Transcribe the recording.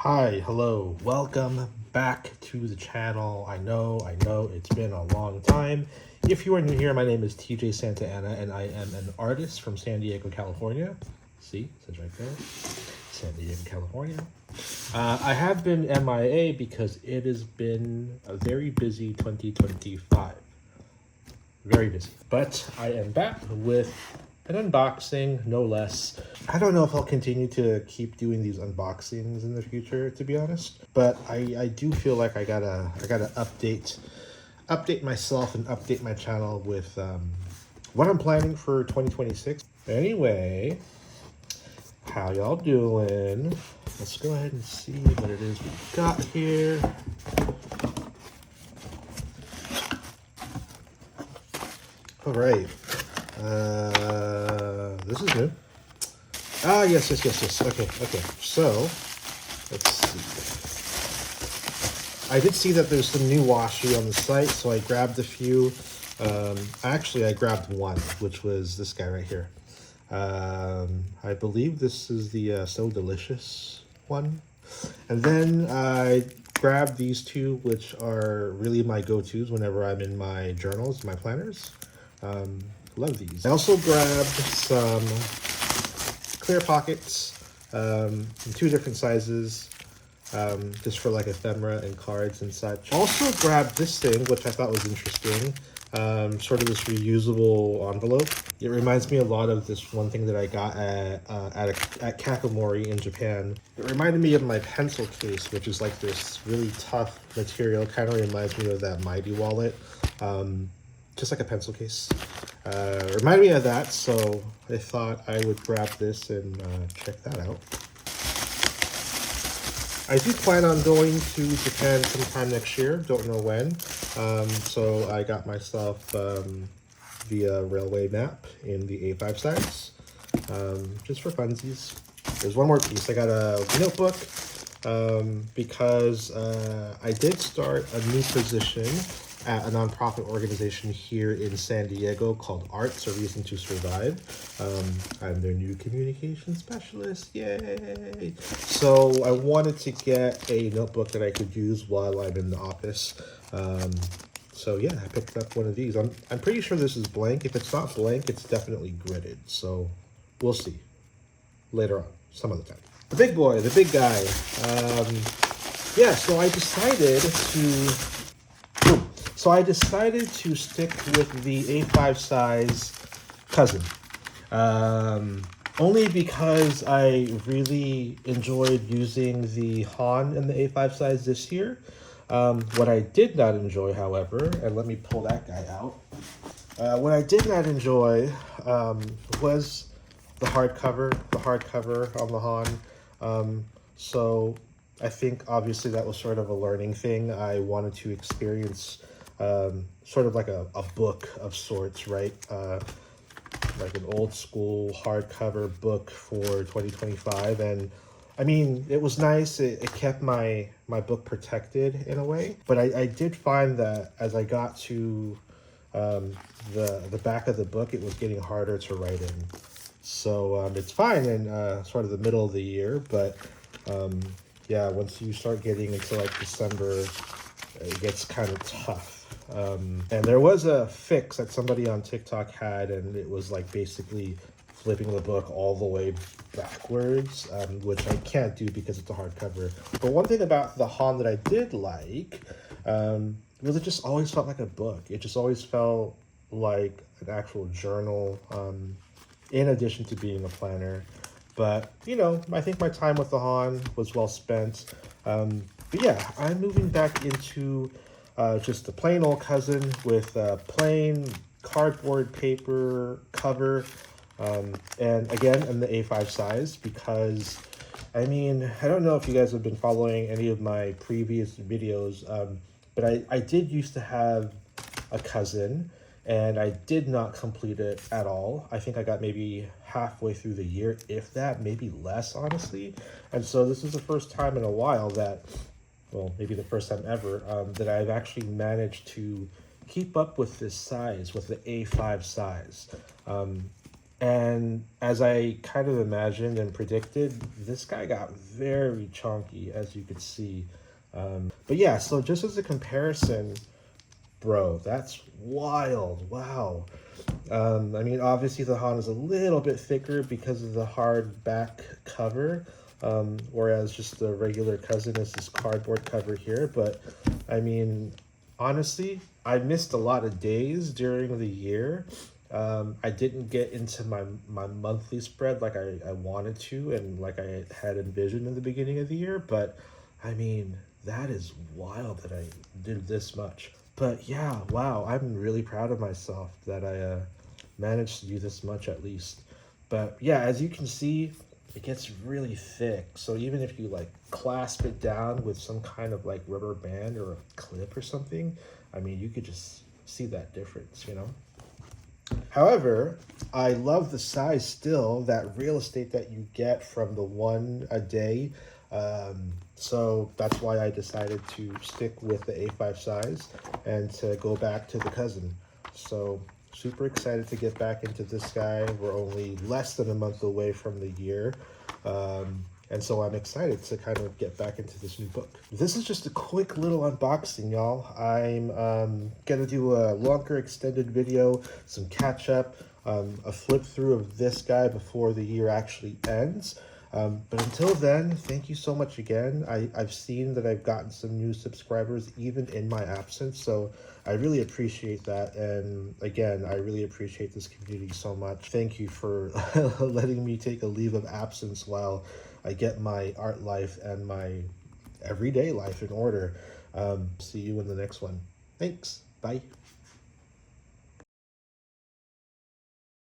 Hi, hello, welcome back to the channel. I know, it's been a long time. If you are new here, my name is TJ Santa Ana, and I am an artist from San Diego, California. See, it says right there, San Diego, California. I have been MIA because it has been a very busy 2025. Very busy. But I am back with an unboxing, no less. I don't know if I'll continue to keep doing these unboxings in the future, to be honest. But I do feel like I gotta update myself and update my channel with what I'm planning for 2026. Anyway, how y'all doing? Let's go ahead and see what it is we got here. All right. This is new. Yes. Okay. So, let's see. I did see that there's some new washi on the site, so I grabbed a few. Actually, I grabbed one, which was this guy right here. I believe this is the So Delicious one. And then I grabbed these two, which are really my go-tos whenever I'm in my journals, my planners. Love these. I also grabbed some clear pockets in two different sizes, just for like ephemera and cards and such. Also grabbed this thing, which I thought was interesting, sort of this reusable envelope. It reminds me a lot of this one thing that I got at Kakamori in Japan. It reminded me of my pencil case, which is like this really tough material. Kind of reminds me of that Mighty wallet. Just like a pencil case. Reminded me of that, so I thought I would grab this and check that out. I do plan on going to Japan sometime next year, don't know when. So I got myself the railway map in the A5 size, just for funsies. There's one more piece. I got a notebook because I did start a new position at a nonprofit organization here in San Diego called Arts, A Reason to Survive. I'm their new communication specialist, yay! So I wanted to get a notebook that I could use while I'm in the office. So yeah, I picked up one of these. I'm pretty sure this is blank. If it's not blank, it's definitely gridded. So we'll see later on, some other time. The big boy, the big guy. Yeah, so I decided to stick with the A5 size cousin. Only because I really enjoyed using the Han in the A5 size this year. What I did not enjoy, however, and let me pull that guy out. What I did not enjoy was the hardcover on the Han. So I think obviously that was sort of a learning thing. I wanted to experience sort of like a book of sorts, right? Like an old school hardcover book for 2025. And I mean, it was nice. It kept my book protected in a way. But I did find that as I got to the back of the book, it was getting harder to write in. So it's fine in sort of the middle of the year. But yeah, once you start getting into like December, it gets kind of tough. And there was a fix that somebody on TikTok had, and it was like basically flipping the book all the way backwards, which I can't do because it's a hardcover. But one thing about the Han that I did like was it just always felt like a book. It just always felt like an actual journal, in addition to being a planner. But, you know, I think my time with the Han was well spent. But yeah, I'm moving back into just a plain old cousin with a plain cardboard paper cover. And again, in the A5 size, because, I mean, I don't know if you guys have been following any of my previous videos, but I did used to have a cousin, and I did not complete it at all. I think I got maybe halfway through the year, if that, maybe less, honestly. And so this is the first time in a while that, well, maybe the first time ever, that I've actually managed to keep up with this size, with the A5 size. And as I kind of imagined and predicted, this guy got very chunky, as you could see. But yeah, so just as a comparison, bro, that's wild. Wow. I mean, obviously the Han is a little bit thicker because of the hard back cover, whereas just the regular cousin is this cardboard cover here. But I mean, honestly, I missed a lot of days during the year. I didn't get into my monthly spread like I wanted to and like I had envisioned in the beginning of the year. But I mean, that is wild that I did this much. But yeah, wow, I'm really proud of myself that I managed to do this much at least. But yeah, as you can see, it gets really thick. So even if you like clasp it down with some kind of like rubber band or a clip or something, I mean, you could just see that difference, you know? However, I love the size still, that real estate that you get from the one a day. So that's why I decided to stick with the A5 size and to go back to the cousin. So super excited to get back into this guy. We're only less than a month away from the year. And so I'm excited to kind of get back into this new book. This is just a quick little unboxing, y'all. I'm gonna do a longer extended video, some catch up, a flip through of this guy before the year actually ends. But until then, thank you so much again. I've seen that I've gotten some new subscribers even in my absence, so I really appreciate that. And again, I really appreciate this community so much. Thank you for letting me take a leave of absence while I get my art life and my everyday life in order. See you in the next one. Thanks. Bye.